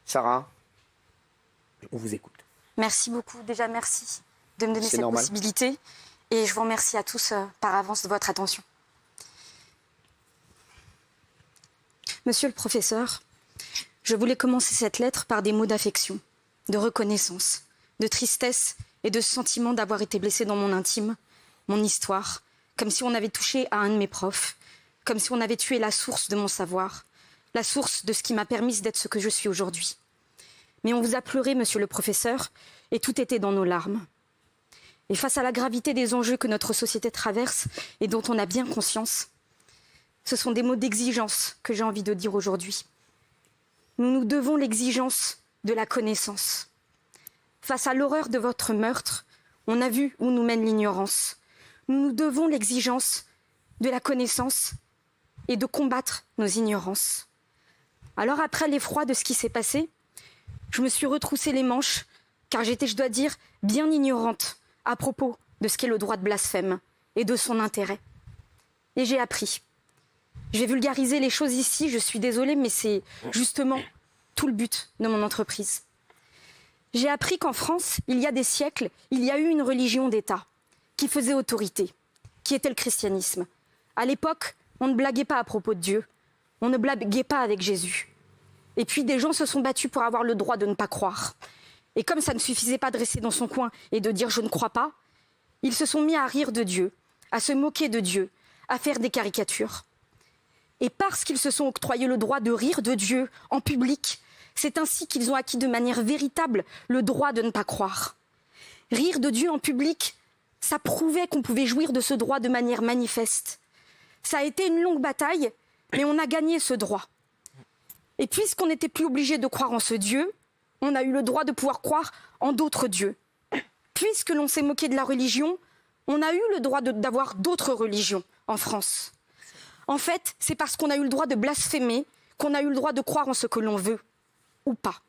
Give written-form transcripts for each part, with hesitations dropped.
Sarah, on vous écoute. Merci beaucoup. Déjà, merci de me donner cette normal. possibilité. Et je vous remercie à tous par avance de votre attention. Monsieur le professeur, je voulais commencer cette lettre par des mots d'affection, de reconnaissance, de tristesse et de sentiment d'avoir été blessé dans mon intime, mon histoire, comme si on avait touché à un de mes profs, comme si on avait tué la source de mon savoir, la source de ce qui m'a permis d'être ce que je suis aujourd'hui. Mais on vous a pleuré, monsieur le professeur, et tout était dans nos larmes. Et face à la gravité des enjeux que notre société traverse et dont on a bien conscience, ce sont des mots d'exigence que j'ai envie de dire aujourd'hui. Nous nous devons l'exigence de la connaissance. Face à l'horreur de votre meurtre, on a vu où nous mène l'ignorance. Nous nous devons l'exigence de la connaissance et de combattre nos ignorances. Alors après l'effroi de ce qui s'est passé, je me suis retroussé les manches, car j'étais, je dois dire, bien ignorante à propos de ce qu'est le droit de blasphème et de son intérêt. Et j'ai appris. Je vais vulgariser les choses ici, je suis désolée, mais c'est justement tout le but de mon entreprise. J'ai appris qu'en France, il y a des siècles, il y a eu une religion d'État qui faisait autorité, qui était le christianisme. À l'époque, on ne blaguait pas à propos de Dieu, on ne blaguait pas avec Jésus. Et puis des gens se sont battus pour avoir le droit de ne pas croire. Et comme ça ne suffisait pas de rester dans son coin et de dire « je ne crois pas », ils se sont mis à rire de Dieu, à se moquer de Dieu, à faire des caricatures. Et parce qu'ils se sont octroyés le droit de rire de Dieu en public, c'est ainsi qu'ils ont acquis de manière véritable le droit de ne pas croire. Rire de Dieu en public, ça prouvait qu'on pouvait jouir de ce droit de manière manifeste. Ça a été une longue bataille, mais on a gagné ce droit. Et puisqu'on n'était plus obligé de croire en ce Dieu, on a eu le droit de pouvoir croire en d'autres dieux. Puisque l'on s'est moqué de la religion, on a eu le droit d'avoir d'autres religions en France. En fait, c'est parce qu'on a eu le droit de blasphémer qu'on a eu le droit de croire en ce que l'on veut, ou pas.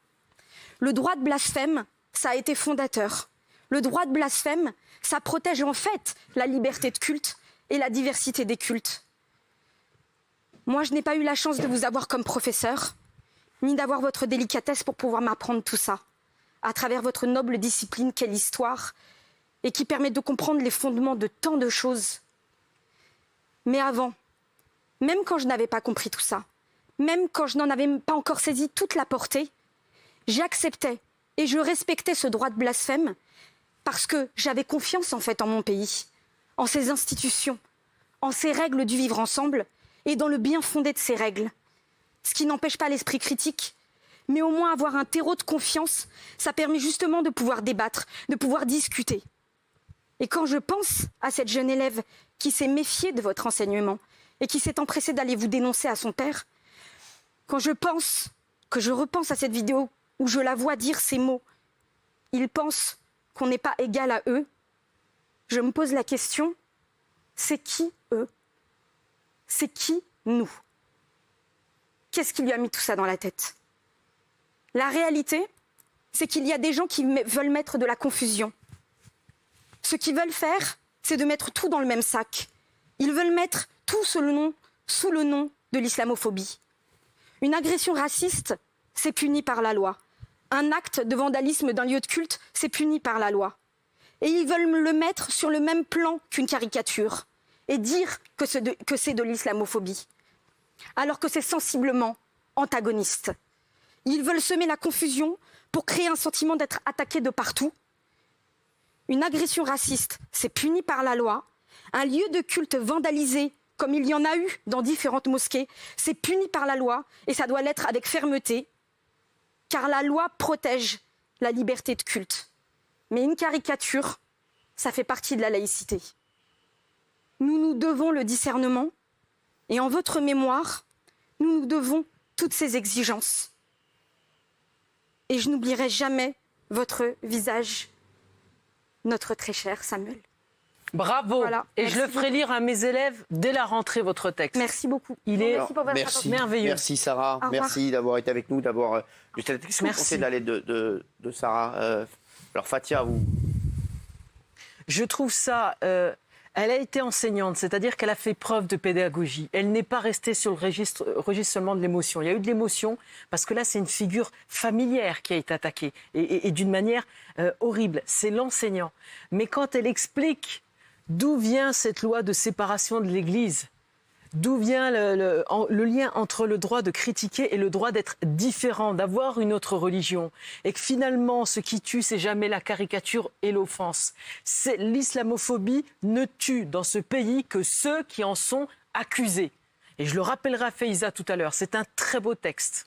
Le droit de blasphème, ça a été fondateur. Le droit de blasphème, ça protège en fait la liberté de culte et la diversité des cultes. Moi, je n'ai pas eu la chance de vous avoir comme professeur, ni d'avoir votre délicatesse pour pouvoir m'apprendre tout ça, à travers votre noble discipline qu'est l'histoire, et qui permet de comprendre les fondements de tant de choses. Mais avant, même quand je n'avais pas compris tout ça, même quand je n'en avais pas encore saisi toute la portée, j'acceptais et je respectais ce droit de blasphème parce que j'avais confiance en fait en mon pays, en ses institutions, en ses règles du vivre ensemble et dans le bien fondé de ces règles. Ce qui n'empêche pas l'esprit critique, mais au moins avoir un terreau de confiance, ça permet justement de pouvoir débattre, de pouvoir discuter. Et quand je pense à cette jeune élève qui s'est méfiée de votre enseignement et qui s'est empressée d'aller vous dénoncer à son père, quand je repense à cette vidéo où je la vois dire ces mots, ils pensent qu'on n'est pas égal à eux, je me pose la question, c'est qui eux? C'est qui nous? Qu'est-ce qui lui a mis tout ça dans la tête? La réalité, c'est qu'il y a des gens qui veulent mettre de la confusion. Ce qu'ils veulent faire, c'est de mettre tout dans le même sac. Ils veulent mettre tout sous le nom de l'islamophobie. Une agression raciste, c'est puni par la loi. Un acte de vandalisme d'un lieu de culte, c'est puni par la loi. Et ils veulent le mettre sur le même plan qu'une caricature et dire que c'est de l'islamophobie, alors que c'est sensiblement antagoniste. Ils veulent semer la confusion pour créer un sentiment d'être attaqué de partout. Une agression raciste, c'est puni par la loi. Un lieu de culte vandalisé, comme il y en a eu dans différentes mosquées, c'est puni par la loi et ça doit l'être avec fermeté, car la loi protège la liberté de culte. Mais une caricature, ça fait partie de la laïcité. Nous nous devons le discernement et en votre mémoire, nous nous devons toutes ces exigences. Et je n'oublierai jamais votre visage, notre très cher Samuel. Bravo. Voilà. Et Merci je le ferai beaucoup. lire à mes élèves dès la rentrée, votre texte. Merci beaucoup. Il est Merci pour votre Merci. attention. merveilleux. Merci Sarah, Au revoir. merci d'avoir été avec nous, d'avoir... Qu'est-ce que vous Merci. pensez de la lettre de Sarah Alors Fatia, vous... Je trouve ça Elle a été enseignante, c'est-à-dire qu'elle a fait preuve de pédagogie. Elle n'est pas restée sur le registre seulement de l'émotion. Il y a eu de l'émotion parce que là, c'est une figure familière qui a été attaquée et d'une manière horrible. C'est l'enseignant. Mais quand elle explique d'où vient cette loi de séparation de l'Église, d'où vient le lien entre le droit de critiquer et le droit d'être différent, d'avoir une autre religion. Et que finalement, ce qui tue, c'est jamais la caricature et l'offense. L'islamophobie ne tue dans ce pays que ceux qui en sont accusés. Et je le rappellerai à Faiza tout à l'heure, c'est un très beau texte.